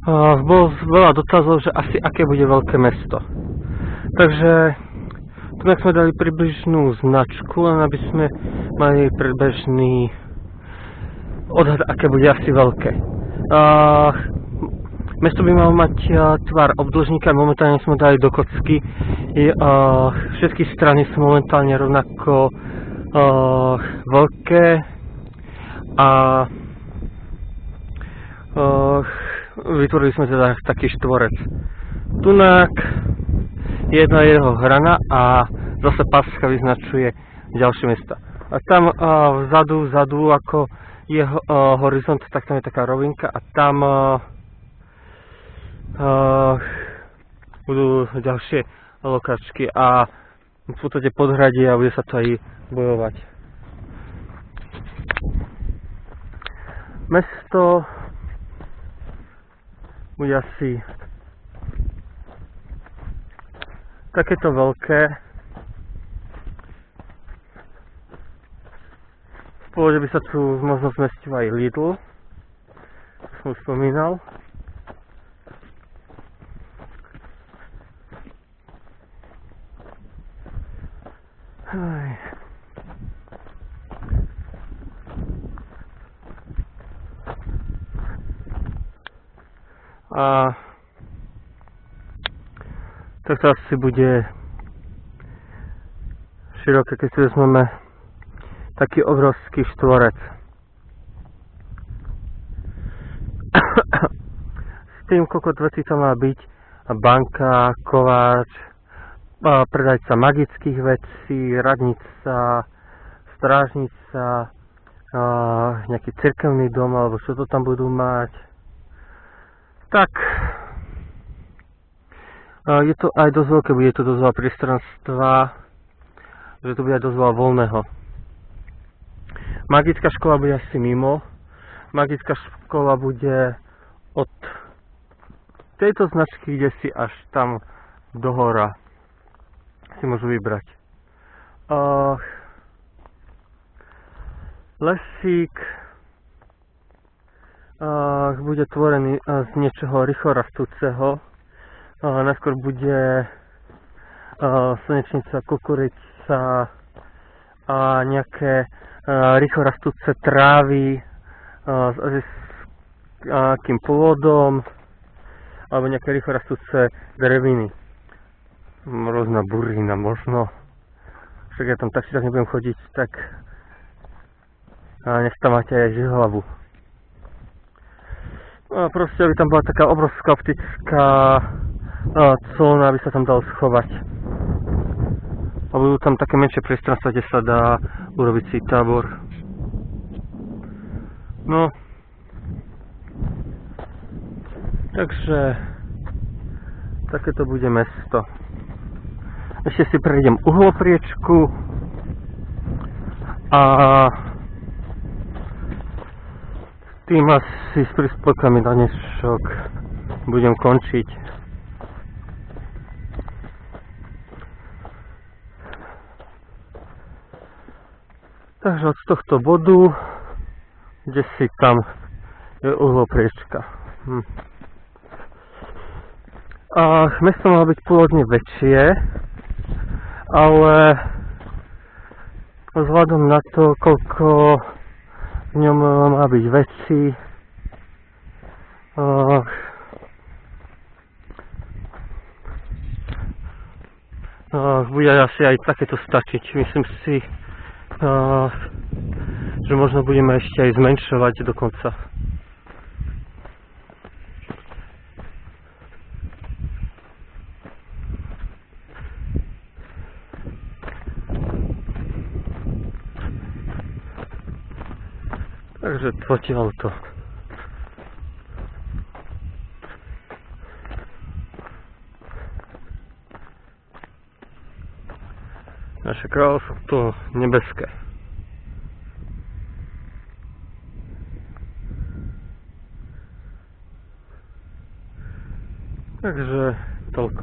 Bolo veľa dotazov, že asi aké bude veľké mesto. Takže tu sme dali približnú značku, len aby sme mali predbežný odhad, aké bude asi veľké. Mesto by malo mať tvar obdĺžnika, momentálne sme dali do kocky. Všetky strany sú momentálne rovnako veľké a vytvorili sme teda taký štvorec. Tunak jedna je jeho hrana a zase páska vyznačuje ďalšie mesta. A tam vzadu ako jeho horizont, tak tam je taká rovinka a tam budú ďalšie lokačky a v podstate podhradie a bude sa to aj bojovať. Mesto bude asi takéto veľké. V pôvode by sa tu možno zmestil aj Lidl, to som už spomínal. A tak to asi bude široké, keď si vezmeme taký obrovský štvorec. S tým, koľko vecí tam má byť, banka, kováč, predajca magických vecí, radnica, strážnica, nejaký cirkevný dom, alebo čo to tam budú mať. Tak, je to aj dosť veľké, bude to dosť veľa priestranstva, že to bude aj dosť veľa voľného. Magická škola bude asi mimo. Magická škola bude od tejto značky, kde si až tam do hora si môžu vybrať. Lesík bude tvorený z niečoho rýchlo rastúceho. Najskôr bude slnečnica, kukurica a nejaké rýchlo rastúce trávy s akým pôvodom alebo nejaké rýchlo rastúce dreviny. Rôzna burina možno. Však ja tam tak si tak nebudem chodiť, tak nech tam máte aj žihlavu. Proste, aby tam bola taká obrovská optická zóna, aby sa tam dalo schovať. A budú tam také menšie priestranstva, kde sa dá urobiť si tábor. No. Takže takéto bude mesto. Ešte si prejdem uhlopriečku a tým asi s príspevkami na dnešok budem končiť. Takže od tohto bodu, kde si tam je uhlopriečka. Mesto má byť pôvodne väčšie, ale vzhľadom na to, koľko v ňom má byť vecí, bude asi aj takéto stačiť. Myslím si, že možno budeme ešte aj zmenšovať dokonca. Takže odtiaľ to. Naše kráľovstvo nebeské. Takže toľko.